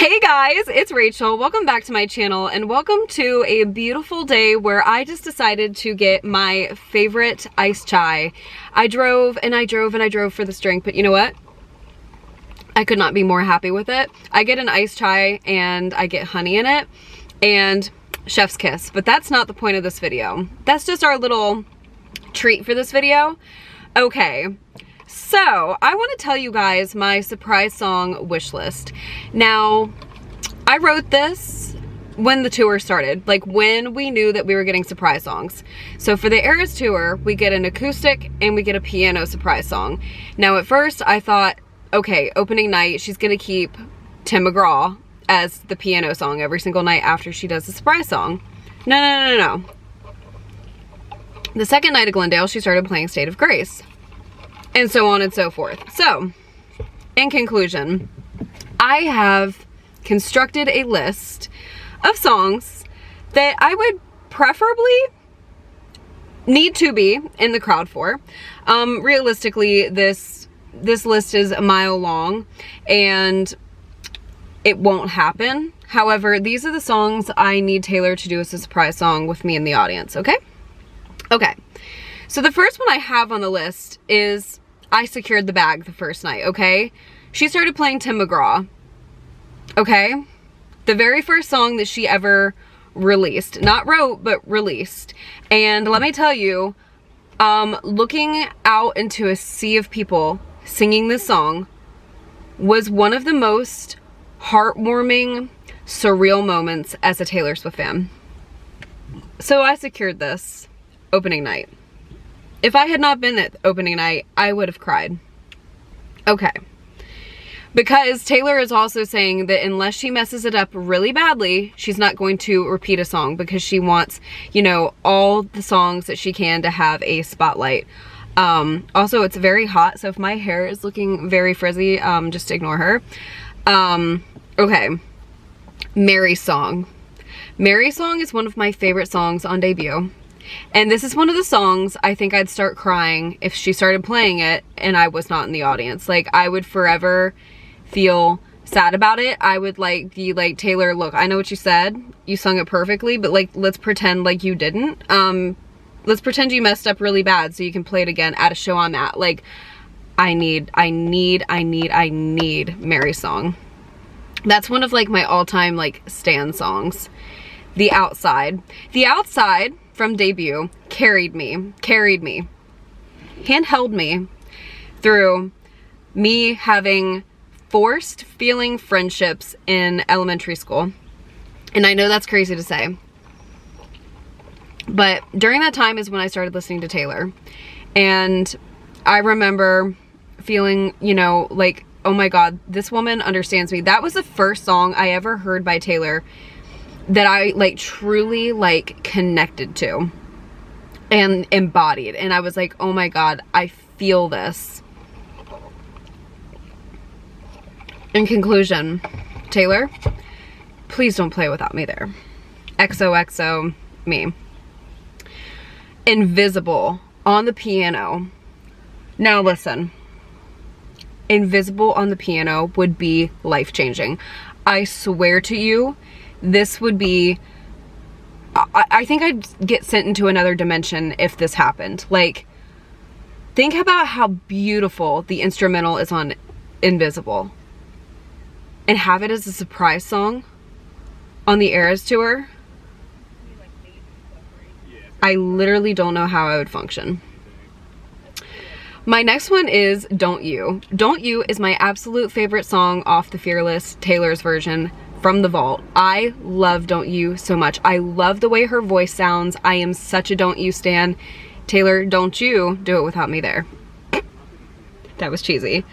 Hey guys, it's Rachel. Welcome back to my channel and welcome to a beautiful day where I just decided to get my favorite iced chai. I drove and I drove and I drove for this drink, but you know what? I could not be more happy with it. I get an iced chai and I get honey in it and chef's kiss, but that's not the point of this video. That's just our little treat for this video. Okay. So, I want to tell you guys my surprise song wish list. Now, I wrote this when the tour started, like when we knew that we were getting surprise songs. So for the Eras tour, we get an acoustic and we get a piano surprise song. Now at first I thought, okay, opening night, she's gonna keep Tim McGraw as the piano song every single night after she does the surprise song. No. The second night at Glendale, she started playing State of Grace. And so on and so forth. So, in conclusion, I have constructed a list of songs that I would preferably need to be in the crowd for. Realistically, this list is a mile long and it won't happen. However, these are the songs I need Taylor to do as a surprise song with me in the audience, okay? Okay. So the first one I have on the list is I Secured the Bag the first night, okay? She started playing Tim McGraw, okay? The very first song that she ever released. Not wrote, but released. And let me tell you, looking out into a sea of people singing this song was one of the most heartwarming, surreal moments as a Taylor Swift fan. So I secured this opening night. If I had not been at opening night, I would have cried. Okay. Because Taylor is also saying that unless she messes it up really badly, she's not going to repeat a song because she wants, you know, all the songs that she can to have a spotlight. Also, it's very hot, so if my hair is looking very frizzy, just ignore her. Okay. Mary Song. Mary Song is one of my favorite songs on debut. And this is one of the songs I think I'd start crying if she started playing it and I was not in the audience. Like, I would forever feel sad about it. I would like be like, Taylor, look, I know what you said. You sung it perfectly, but like, let's pretend like you didn't. Let's pretend you messed up really bad so you can play it again at a show I'm at. Like, I need Mary Song. That's one of like my all-time like stan songs. The Outside. The Outside from debut carried me, handheld me through me having forced feeling friendships in elementary school. And I know that's crazy to say, but during that time is when I started listening to Taylor. And I remember feeling, you know, like, oh my God, this woman understands me. That was the first song I ever heard by Taylor that I like truly like connected to and embodied. And I was like, oh my God, I feel this. In conclusion, Taylor, please don't play without me there. XOXO me. Invisible on the piano. Now listen, Invisible on the piano would be life-changing. I swear to you, this would be, I think I'd get sent into another dimension if this happened. Like, think about how beautiful the instrumental is on Invisible and have it as a surprise song on the Eras tour. I literally don't know how I would function. My next one is Don't You. Don't You is my absolute favorite song off the Fearless Taylor's version from the vault. I love Don't You so much. I love the way her voice sounds. I am such a Don't You stan. Taylor, don't you do it without me there. That was cheesy.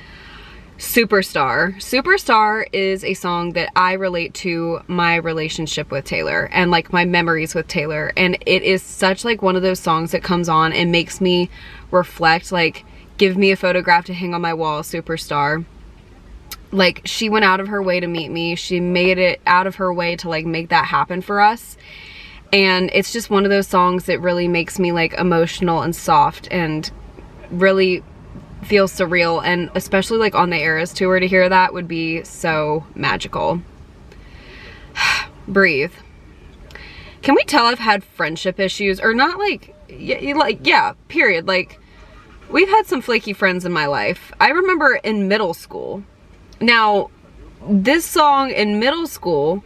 Superstar. Superstar is a song that I relate to my relationship with Taylor and like my memories with Taylor. And it is such like one of those songs that comes on and makes me reflect, like, give me a photograph to hang on my wall, Superstar. Like, she went out of her way to meet me. She made it out of her way to like make that happen for us. And it's just one of those songs that really makes me like emotional and soft and really feel surreal. And especially like on the Eras tour, to hear that would be so magical. breathe. Can we tell I've had friendship issues? Or not like, yeah, period. Like, we've had some flaky friends in my life. I remember in middle school. Now, this song in middle school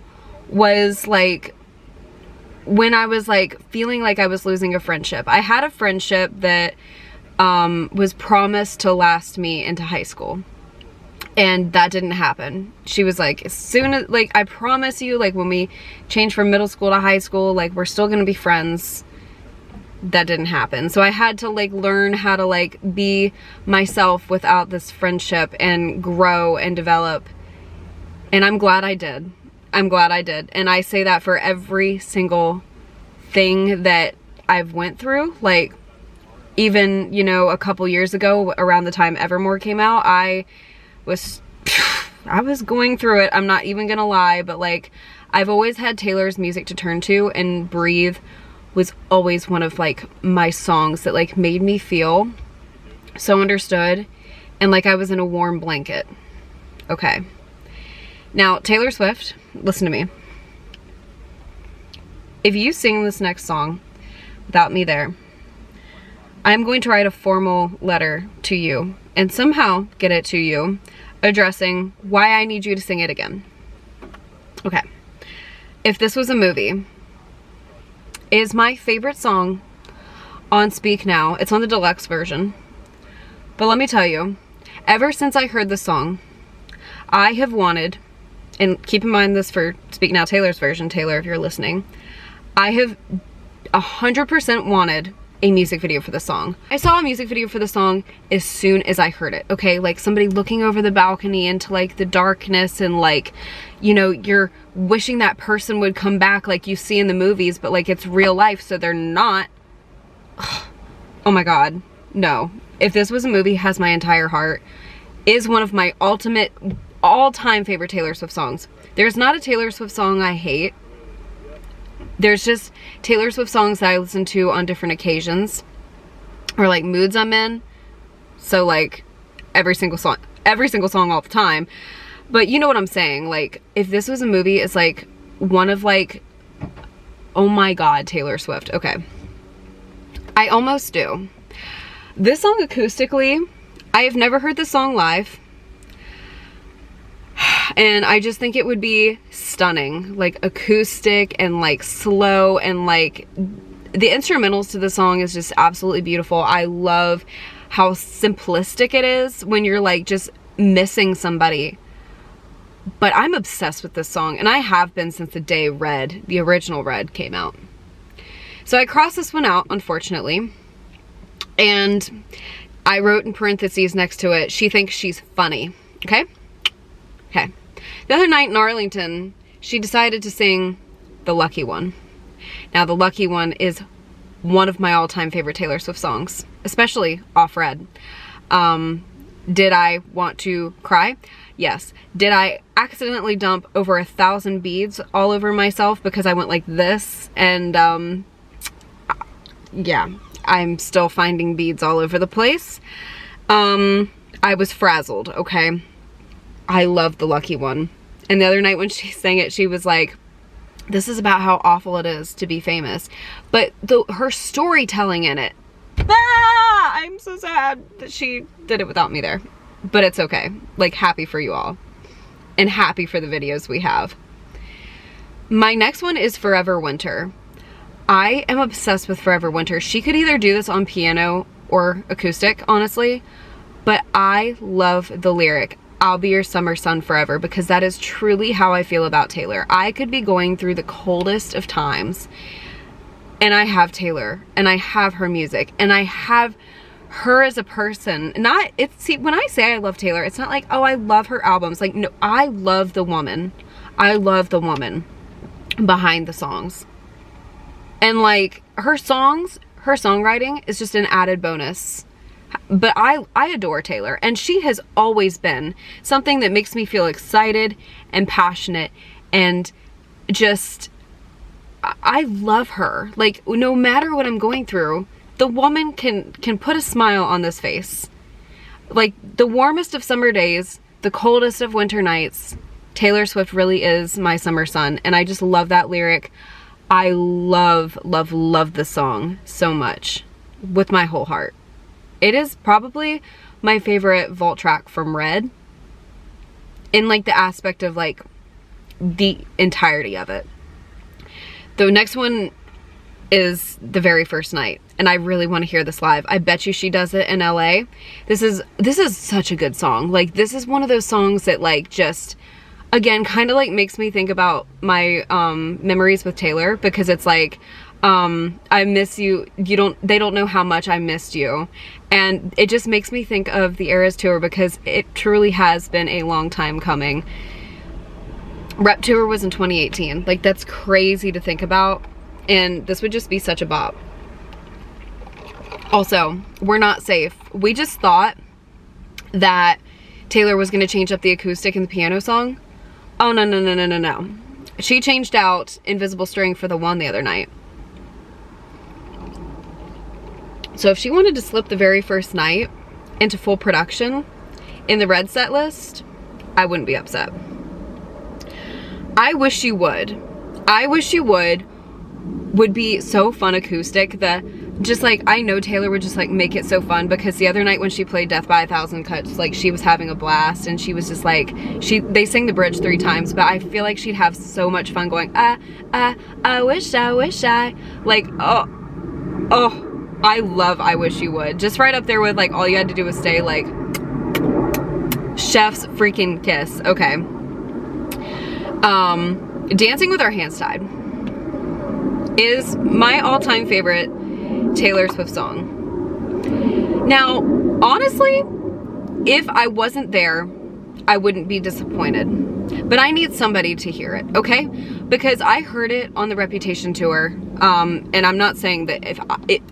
was like when I was like feeling like I was losing a friendship. I had a friendship that was promised to last me into high school. And that didn't happen. She was like, as soon as, like, I promise you, like, when we change from middle school to high school, like, we're still gonna be friends. That didn't happen. So I had to, like, learn how to, like, be myself without this friendship and grow and develop. And I'm glad I did. I'm glad I did. And I say that for every single thing that I've went through. Like, even, you know, a couple years ago, around the time Evermore came out, I was going through it. I'm not even gonna lie, but like, I've always had Taylor's music to turn to, and Breathe was always one of like my songs that like made me feel so understood and like I was in a warm blanket. Okay. Now, Taylor Swift, listen to me. If you sing this next song without me there, I'm going to write a formal letter to you and somehow get it to you addressing why I need you to sing it again. Okay. If this was a movie, is my favorite song on Speak Now. It's on the deluxe version. But let me tell you, ever since I heard the song, I have wanted, and keep in mind this for Speak Now Taylor's version, Taylor, if you're listening, I have 100% wanted a music video for the song. I saw a music video for the song as soon as I heard it, okay? Like somebody looking over the balcony into like the darkness and like, you know, you're wishing that person would come back like you see in the movies, but like it's real life, so they're not. Oh my God, no. If this was a movie, Has My Entire Heart is one of my ultimate all-time favorite Taylor Swift songs. There's not a Taylor Swift song I hate. There's just Taylor Swift songs that I listen to on different occasions or like moods I'm in. So like every single song all the time. But you know what I'm saying? Like if this was a movie, it's like one of like, oh my God, Taylor Swift. Okay. I almost do. This song acoustically, I have never heard this song live. And I just think it would be stunning, like acoustic and like slow, and like the instrumentals to the song is just absolutely beautiful. I love how simplistic it is when you're like just missing somebody. But I'm obsessed with this song, and I have been since the day Red, the original Red, came out. So I crossed this one out, unfortunately, and I wrote in parentheses next to it, she thinks she's funny, okay? Okay. The other night in Arlington, she decided to sing The Lucky One. Now, The Lucky One is one of my all-time favorite Taylor Swift songs, especially off Red. Did I want to cry? Yes. Did I accidentally dump over 1,000 beads all over myself because I went like this? And, yeah, I'm still finding beads all over the place. I was frazzled, okay? I love The Lucky One. And the other night when she sang it, she was like, this is about how awful it is to be famous. But her storytelling in it, I'm so sad that she did it without me there. But it's okay. Like, happy for you all. And happy for the videos we have. My next one is Forever Winter. I am obsessed with Forever Winter. She could either do this on piano or acoustic, honestly. But I love the lyric, I'll be your summer sun forever, because that is truly how I feel about Taylor. I could be going through the coldest of times, and I have Taylor, and I have her music, and I have her as a person. See, when I say I love Taylor, it's not like, oh, I love her albums. Like, no, I love the woman. I love the woman behind the songs. And like, her songs, her songwriting is just an added bonus. But I adore Taylor, and she has always been something that makes me feel excited and passionate, and just, I love her. Like, no matter what I'm going through, the woman can put a smile on this face. Like, the warmest of summer days, the coldest of winter nights, Taylor Swift really is my summer sun, and I just love that lyric. I love, love, love the song so much with my whole heart. It is probably my favorite vault track from Red in like the aspect of like the entirety of it. The next one is The Very First Night, and I really want to hear this live. I bet you she does it in LA. This is such a good song. Like, this is one of those songs that like just, again, kind of like makes me think about my memories with Taylor, because it's like, I miss you, they don't know how much I missed you. And it just makes me think of the Eras Tour, because it truly has been a long time coming. Rep Tour was in 2018. Like, that's crazy to think about, and this would just be such a bop. Also, We're Not Safe. We just thought that Taylor was going to change up the acoustic in the piano song. Oh, no, no, no, no, no, no. She changed out Invisible String for the one the other night. So if she wanted to slip The Very First Night into full production in the Red set list, I wouldn't be upset. I wish you would. I wish you would be so fun acoustic. Just like, I know Taylor would just like make it so fun, because the other night when she played Death by a Thousand Cuts, like, she was having a blast, and she was just like, they sang the bridge 3 times, but I feel like she'd have so much fun going, I wish I, like, oh, I love I Wish You Would. Just right up there with like, all you had to do was stay, like, chef's freaking kiss. Okay. Dancing with Our Hands Tied is my all-time favorite Taylor Swift song. Now, honestly, if I wasn't there, I wouldn't be disappointed. But I need somebody to hear it, okay? Because I heard it on the Reputation tour, and I'm not saying that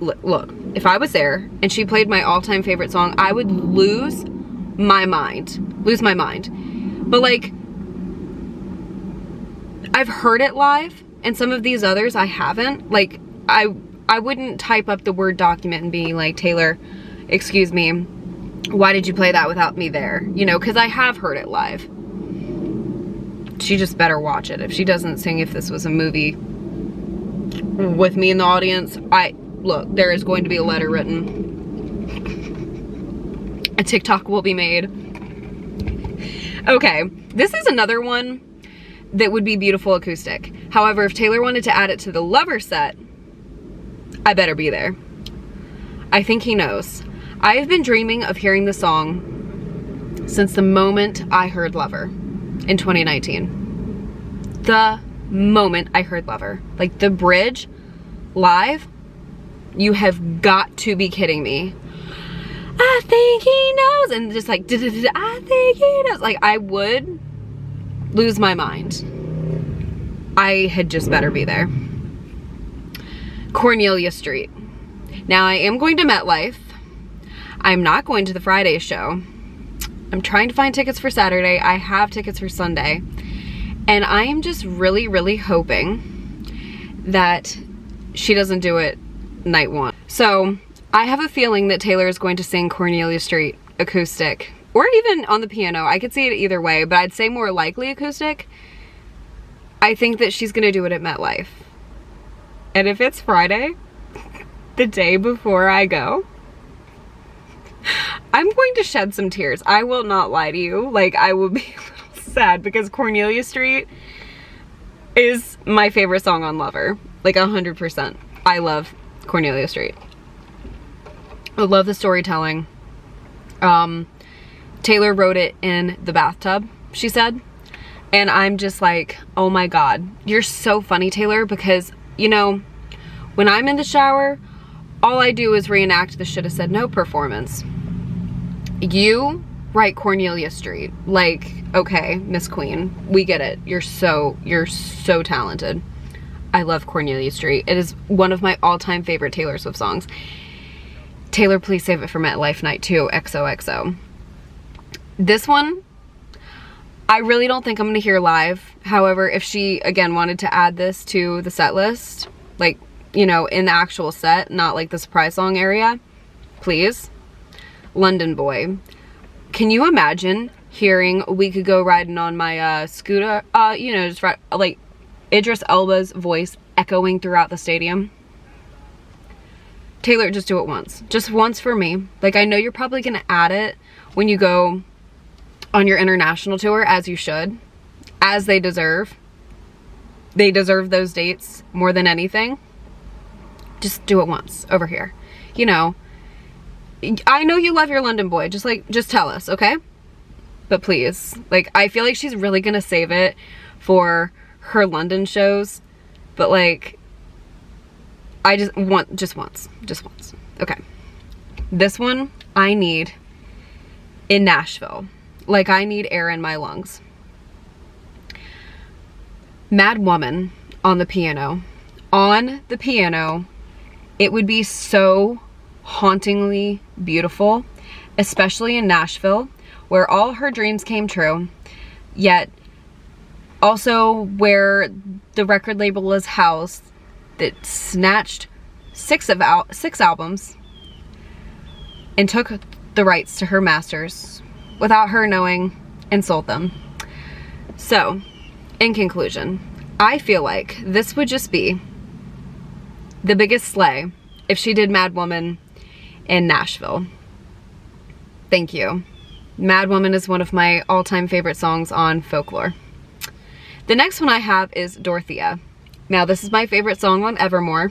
look, if I was there and she played my all-time favorite song, I would lose my mind. But like, I've heard it live, and some of these others I haven't. Like, I wouldn't type up the Word document and be like, Taylor, excuse me, why did you play that without me there? You know, because I have heard it live. She just better watch it. If she doesn't sing If This Was a Movie with me in the audience, look, there is going to be a letter written. A TikTok will be made. Okay, this is another one that would be beautiful acoustic. However, if Taylor wanted to add it to the Lover set, I better be there. I think he knows. I've been dreaming of hearing the song since the moment I heard Lover in 2019. The moment I heard Lover. Like, the bridge live, you have got to be kidding me. I think he knows, and just like, I think he knows. Like, I would lose my mind. I had just better be there. Cornelia Street. Now, I am going to MetLife. I'm not going to the Friday show. I'm trying to find tickets for Saturday. I have tickets for Sunday. And I am just really, really hoping that she doesn't do it night one. So I have a feeling that Taylor is going to sing Cornelia Street acoustic, or even on the piano. I could see it either way, but I'd say more likely acoustic. I think that she's gonna do it at MetLife. And if it's Friday, the day before I go, I'm going to shed some tears. I will not lie to you. Like, I will be a little sad, because Cornelia Street is my favorite song on Lover. Like, 100%. I love Cornelia Street. I love the storytelling. Taylor wrote it in the bathtub, she said. And I'm just like, oh my God, you're so funny, Taylor, because, you know, when I'm in the shower, all I do is reenact the Shoulda Said No performance. You write Cornelia Street. Like, okay, Miss Queen, we get it. You're so talented. I love Cornelia Street. It is one of my all-time favorite Taylor Swift songs. Taylor, please save it for MetLife Night 2, XOXO. This one, I really don't think I'm gonna hear live. However, if she, again, wanted to add this to the set list, like, you know, in the actual set, not like the surprise song area, please. London Boy. Can you imagine hearing We Could Go Riding on My Scooter, you know, just like Idris Elba's voice echoing throughout the stadium. Taylor, just do it once. Just once for me. Like, I know you're probably gonna add it when you go on your international tour, as you should, as they deserve. They deserve those dates more than anything. Just do it once over here. You know, I know you love your London boy. Just tell us, okay? But please, like, I feel like she's really gonna save it for her London shows, but like, I just once. Okay. This one I need in Nashville. Like, I need air in my lungs. Mad Woman on the piano. On the piano, it would be so hauntingly beautiful, especially in Nashville, where all her dreams came true, yet also where the record label is housed that snatched six albums and took the rights to her masters without her knowing and sold them. So, in conclusion, I feel like this would just be the biggest slay if she did Mad Woman in Nashville. Thank you. Mad Woman is one of my all-time favorite songs on Folklore. The next one I have is Dorothea. Now, this is my favorite song on Evermore.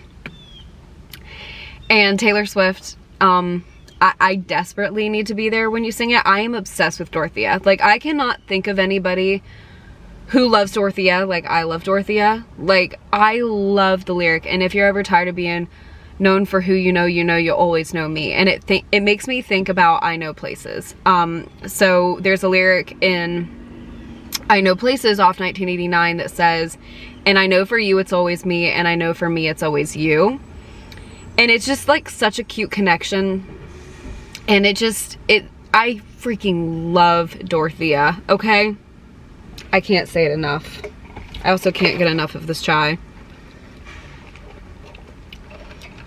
And Taylor Swift, I desperately need to be there when you sing it. I am obsessed with Dorothea. Like, I cannot think of anybody who loves Dorothea like I love Dorothea. Like, I love the lyric, and if you're ever tired of being known for who you know, you always know me. And it makes me think about I Know Places. So there's a lyric in I Know Places off 1989 that says, and I know for you it's always me, and I know for me it's always you. And it's just like such a cute connection. And I freaking love Dorothea, okay? I can't say it enough. I also can't get enough of this chai.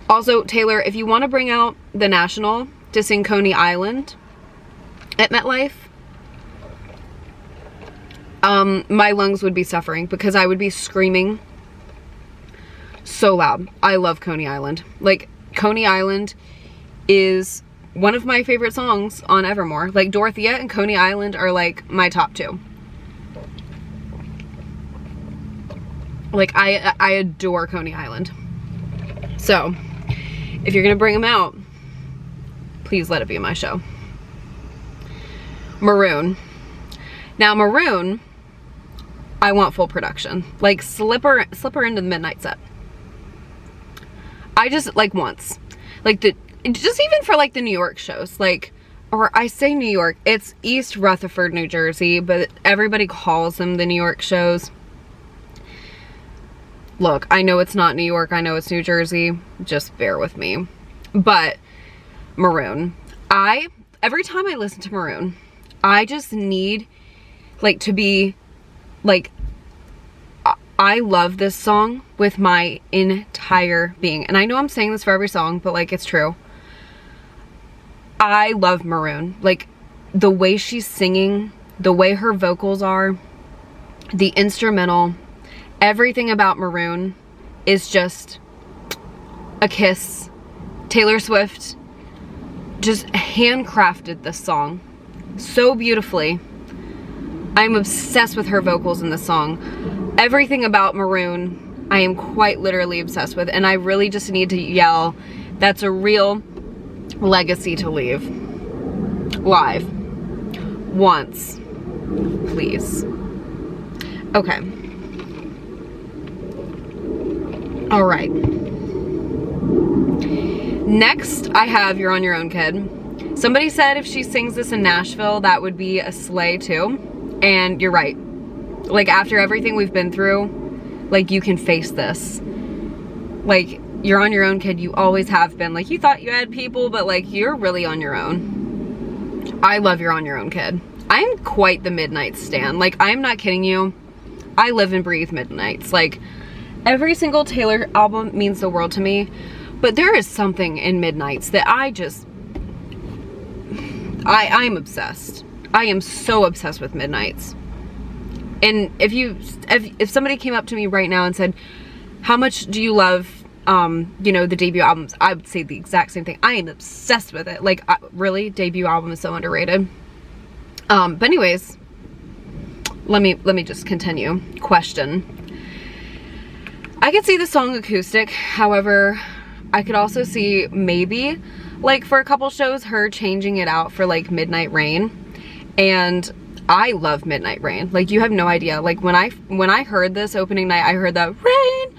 Also, Taylor, if you want to bring out the National to sing Coney Island at MetLife, my lungs would be suffering because I would be screaming so loud. I love Coney Island. Like, Coney Island is one of my favorite songs on Evermore. Like, Dorothea and Coney Island are like my top two. Like, I adore Coney Island. So, if you're gonna bring them out, please let it be my show. Maroon. Now, Maroon, I want full production. Like, slip her into the midnight set. I just, like, once. Like, just even for, like, the New York shows. Like, or I say New York, it's East Rutherford, New Jersey, but everybody calls them the New York shows. Look, I know it's not New York, I know it's New Jersey, just bear with me. But Maroon, every time I listen to Maroon, I just need, like, to be, like, I love this song with my entire being. And I know I'm saying this for every song, but, like, it's true. I love Maroon. Like, the way she's singing, the way her vocals are, the instrumental, everything about Maroon is just a kiss. Taylor Swift just handcrafted this song so beautifully. I'm obsessed with her vocals in this song. Everything about Maroon, I am quite literally obsessed with, and I really just need to yell, that's a real legacy to leave. Live. Once. Please. Okay. All right. Next, I have You're on Your Own, Kid. Somebody said if she sings this in Nashville, that would be a slay too. And you're right. Like, after everything we've been through, like, you can face this. Like, you're on your own, kid. You always have been. Like, you thought you had people, but, like, you're really on your own. I love You're on Your Own, Kid. I'm quite the Midnight stan. Like, I'm not kidding you. I live and breathe Midnights. Like, every single Taylor album means the world to me, but there is something in Midnights that I'm obsessed. I am so obsessed with Midnights. And if somebody came up to me right now and said, how much do you love, you know, the debut albums? I would say the exact same thing. I am obsessed with it. Like, really, debut album is so underrated. But anyways, let me just continue. Question. I could see the song acoustic. However, I could also see maybe, like, for a couple shows, her changing it out for, like, Midnight Rain. And I love Midnight Rain. Like, you have no idea. Like, when I heard this opening night, I heard that rain,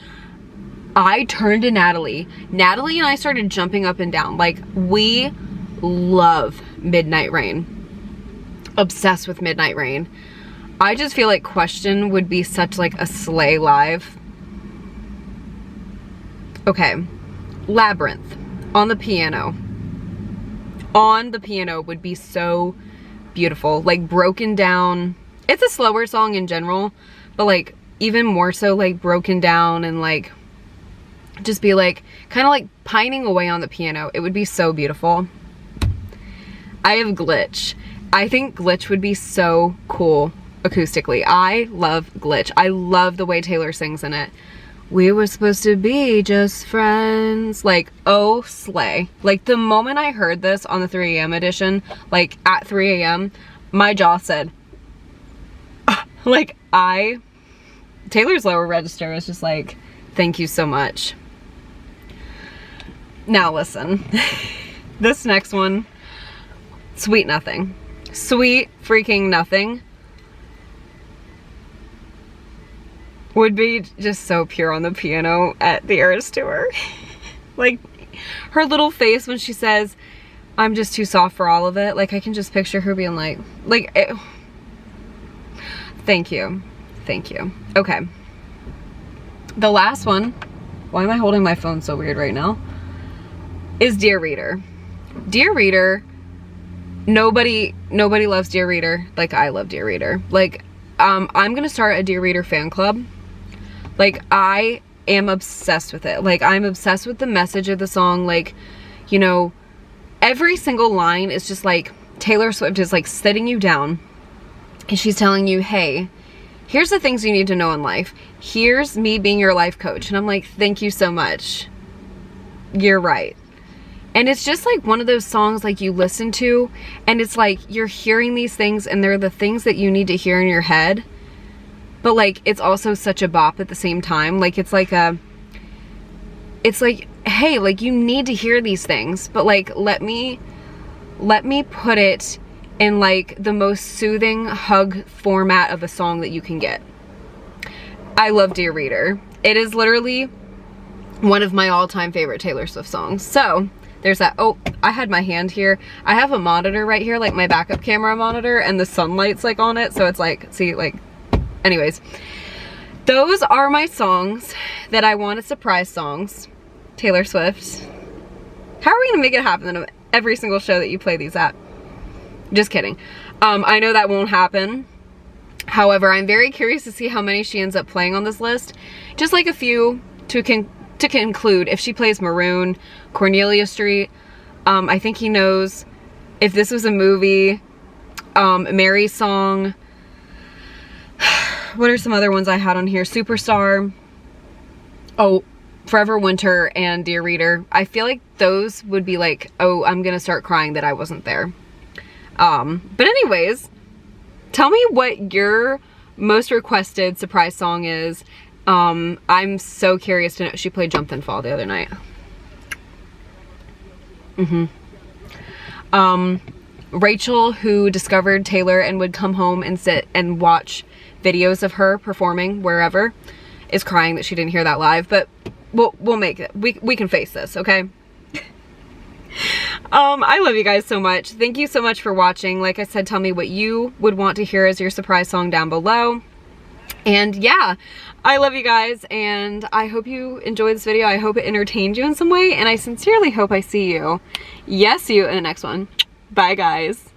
I turned to Natalie. Natalie and I started jumping up and down. Like, we love Midnight Rain. Obsessed with Midnight Rain. I just feel like Question would be such, like, a slay live. Okay. Labyrinth on the piano. On the piano would be so beautiful. Like, broken down. It's a slower song in general, but, like, even more so, like, broken down and, like, just be, like, kind of, like, pining away on the piano. It would be so beautiful. I have Glitch. I think Glitch would be so cool acoustically. I love Glitch. I love the way Taylor sings in it. We were supposed to be just friends. Like, oh, slay. Like, the moment I heard this on the 3 a.m. edition, like, at 3 a.m., my jaw said, like, Taylor's lower register is just like, thank you so much. Now, listen. This next one, Sweet Nothing. Sweet freaking Nothing would be just so pure on the piano at the Eras Tour. Like, her little face when she says, I'm just too soft for all of it. Like, I can just picture her being like thank you. Thank you. Okay. The last one, why am I holding my phone so weird right now, is Dear Reader. Dear Reader, nobody loves Dear Reader like I love Dear Reader. Like, I'm gonna start a Dear Reader fan club. Like, I am obsessed with it. Like, I'm obsessed with the message of the song. Like, you know, every single line is just like, Taylor Swift is like sitting you down and she's telling you, hey, here's the things you need to know in life. Here's me being your life coach. And I'm like, thank you so much. You're right. And it's just like one of those songs like you listen to and it's like you're hearing these things and they're the things that you need to hear in your head. But, like, it's also such a bop at the same time. Like, it's like, hey, like, you need to hear these things. But, like, let me put it in, like, the most soothing hug format of a song that you can get. I love Dear Reader. It is literally one of my all-time favorite Taylor Swift songs. So, there's that. Oh, I had my hand here. I have a monitor right here, like my backup camera monitor, and the sunlight's, like, on it. So, it's like, see, like... Anyways, those are my songs that I want as surprise songs. Taylor Swift. How are we gonna make it happen in every single show that you play these at? Just kidding. I know that won't happen. However, I'm very curious to see how many she ends up playing on this list. Just like a few to conclude. If she plays Maroon, Cornelia Street, I think he knows. If this was a movie, Mary's Song. What are some other ones I had on here? Superstar. Oh, Forever Winter and Dear Reader. I feel like those would be like, oh, I'm gonna start crying that I wasn't there. But anyways, tell me what your most requested surprise song is. I'm so curious to know. She played Jump Then Fall the other night. Rachel, who discovered Taylor and would come home and sit and watch videos of her performing wherever, is crying that she didn't hear that live, but we'll make it. We can face this, okay? I love you guys so much. Thank you so much for watching. Like I said, tell me what you would want to hear as your surprise song down below. And yeah, I love you guys, and I hope you enjoyed this video. I hope it entertained you in some way, and I sincerely hope I see you, yes, you, in the next one. Bye, guys.